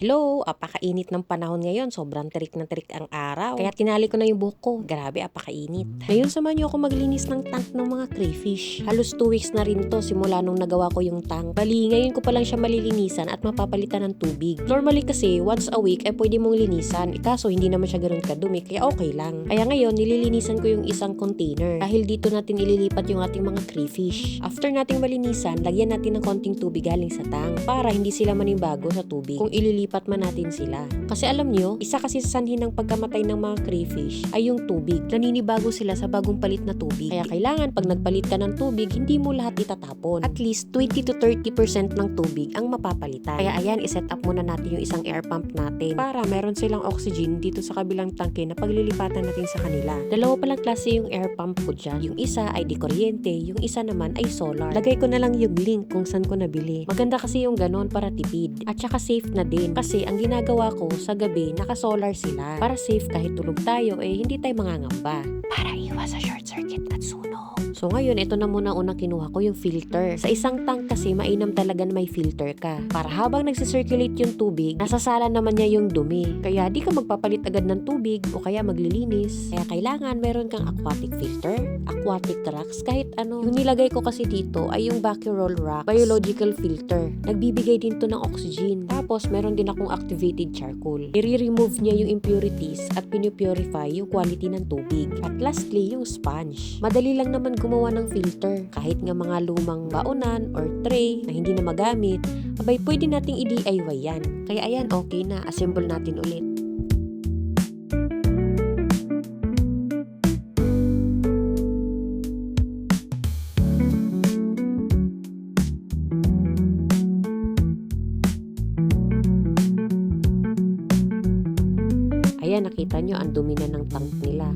Hello, apakainit ng panahon ngayon. Sobrang tirik na tirik ang araw. Kaya tinali ko na yung buhok ko. Grabe, apakainit. Ngayon samahan niyo ako maglinis ng tank ng mga crayfish. Halos 2 weeks na rin to simula nung nagawa ko yung tank. Bali, ngayon ko pa lang siya malilinisan at mapapalitan ng tubig. Normally kasi, once a week ay pwede mong linisan. Kaso hindi naman siya ganoon kadumi, kaya okay lang. Kaya ngayon, nililinisan ko yung isang container. Dahil dito natin ililipat yung ating mga crayfish. After nating malinisan, lagyan natin ng konting tubig galing sa tank para hindi sila manibago sa tubig kung ililipat man natin sila. Kasi alam nyo, isa kasi sa sanhi ng pagkamatay ng mga crayfish ay yung tubig. Naninibago sila sa bagong palit na tubig. Kaya kailangan pag nagpalit ka ng tubig, hindi mo lahat itatapon. At least 20 to 30% ng tubig ang mapapalitan. Kaya ayan, iset up muna natin yung isang air pump natin para meron silang oxygen dito sa kabilang tangke na paglilipatan natin sa kanila. Dalawa palang klase yung air pump ko dyan. Yung isa ay di kuryente, yung isa naman ay solar. Lagay ko na lang yung link kung saan ko nabili. Maganda kasi yung ganon para tipid. At saka safe na din. Kasi ang ginagawa ko sa gabi, naka-solar sila. Para safe kahit tulog tayo, hindi tayo mangangamba. Para iwas sa short circuit at sunog. So ngayon, ito na muna unang kinuha ko yung filter. Sa isang tank kasi, mainam talaga na may filter ka. Para habang nagsisirculate yung tubig, nasasala naman niya yung dumi. Kaya di ka magpapalit agad ng tubig o kaya maglilinis. Kaya kailangan meron kang aquatic filter, aquatic rocks, kahit ano. Yung nilagay ko kasi dito ay yung Bacurol Rock biological filter. Nagbibigay din to ng oxygen. Tapos meron din akong activated charcoal. I-remove niya yung impurities at pinupurify yung quality ng tubig. At lastly, yung sponge. Madali lang naman gumawa ng filter. Kahit nga mga lumang baonan or tray na hindi na magamit, abay pwede nating i-DIY yan. Kaya ayan, okay na. Assemble natin ulit. Ayan, nakita nyo, ang dumi na ng tank nila.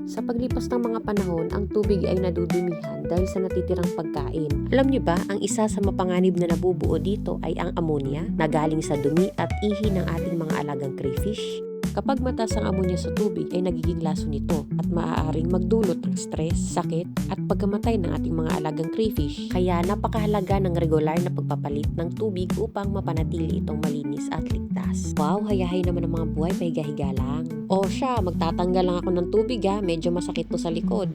Sa paglipas ng mga panahon, ang tubig ay nadudumihan dahil sa natitirang pagkain. Alam nyo ba, ang isa sa mapanganib na nabubuo dito ay ang ammonia na galing sa dumi at ihi ng ating mga alagang crayfish. Kapag mataas ang ammonia sa tubig ay nagiging laso nito at maaaring magdulot ng stress, sakit at pagkamatay ng ating mga alagang crayfish. Kaya napakahalaga ng regular na pagpapalit ng tubig upang mapanatili itong malinis at ligtas. Wow, hayahay naman ang mga buhay, pahiga-higa lang. O siya, magtatanggal lang ako ng tubig medyo masakit to sa likod.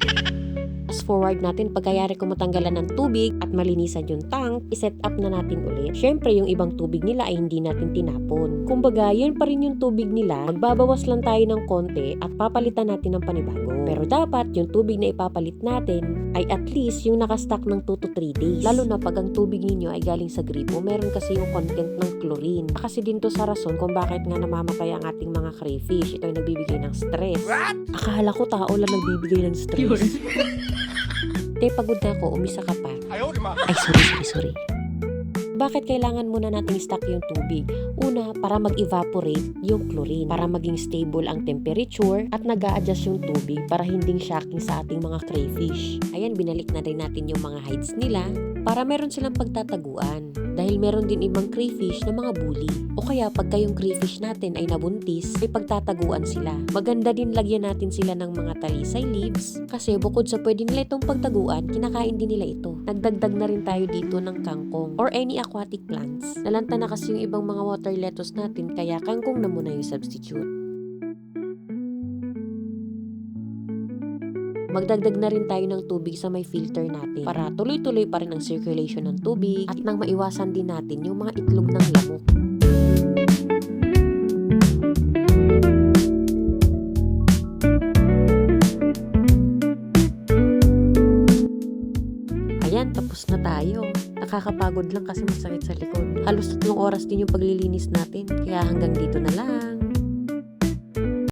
Fast forward natin, pagkayari ko matanggalan ng tubig at malinisan yung tank, iset up na natin ulit. Syempre, yung ibang tubig nila ay hindi natin tinapon. Kumbaga, yun pa rin yung tubig nila, magbabawas lang tayo ng konti at papalitan natin ng panibago. Pero dapat, yung tubig na ipapalit natin ay at least yung nakastock ng 2 to 3 days. Lalo na pag ang tubig ninyo ay galing sa gripo, meron kasi yung content ng chlorine. Kasi din to sa rason kung bakit nga namamatay ang ating mga crayfish. Ito ay nagbibigay ng stress. Akala ko tao lang nagbibigay ng stress. Pagod na ako, umisa ka pa. Ay, sorry. Bakit kailangan muna nating stock yung tubig? Una, para mag-evaporate yung chlorine, para maging stable ang temperature at nag-a-adjust yung tubig para hindi shocking sa ating mga crayfish. Ayan, binalik na rin natin yung mga hides nila para meron silang pagtataguan. Dahil meron din ibang crayfish na mga bully. O kaya pagka yung crayfish natin ay nabuntis, may pagtataguan sila. Maganda din lagyan natin sila ng mga talisay leaves kasi bukod sa pwede nila itong pagtaguan, kinakain din nila ito. Nagdagdag na rin tayo dito ng kangkong or any aquatic plants. Nalanta na kasi yung ibang mga water lettuce natin kaya kangkong na muna yung substitute. Magdagdag na rin tayo ng tubig sa may filter natin para tuloy-tuloy pa rin ang circulation ng tubig at nang maiwasan din natin yung mga itlog ng lamok. Ayan, tapos na tayo. Nakakapagod lang kasi masakit sa likod. Halos 3 oras din yung paglilinis natin. Kaya hanggang dito na lang.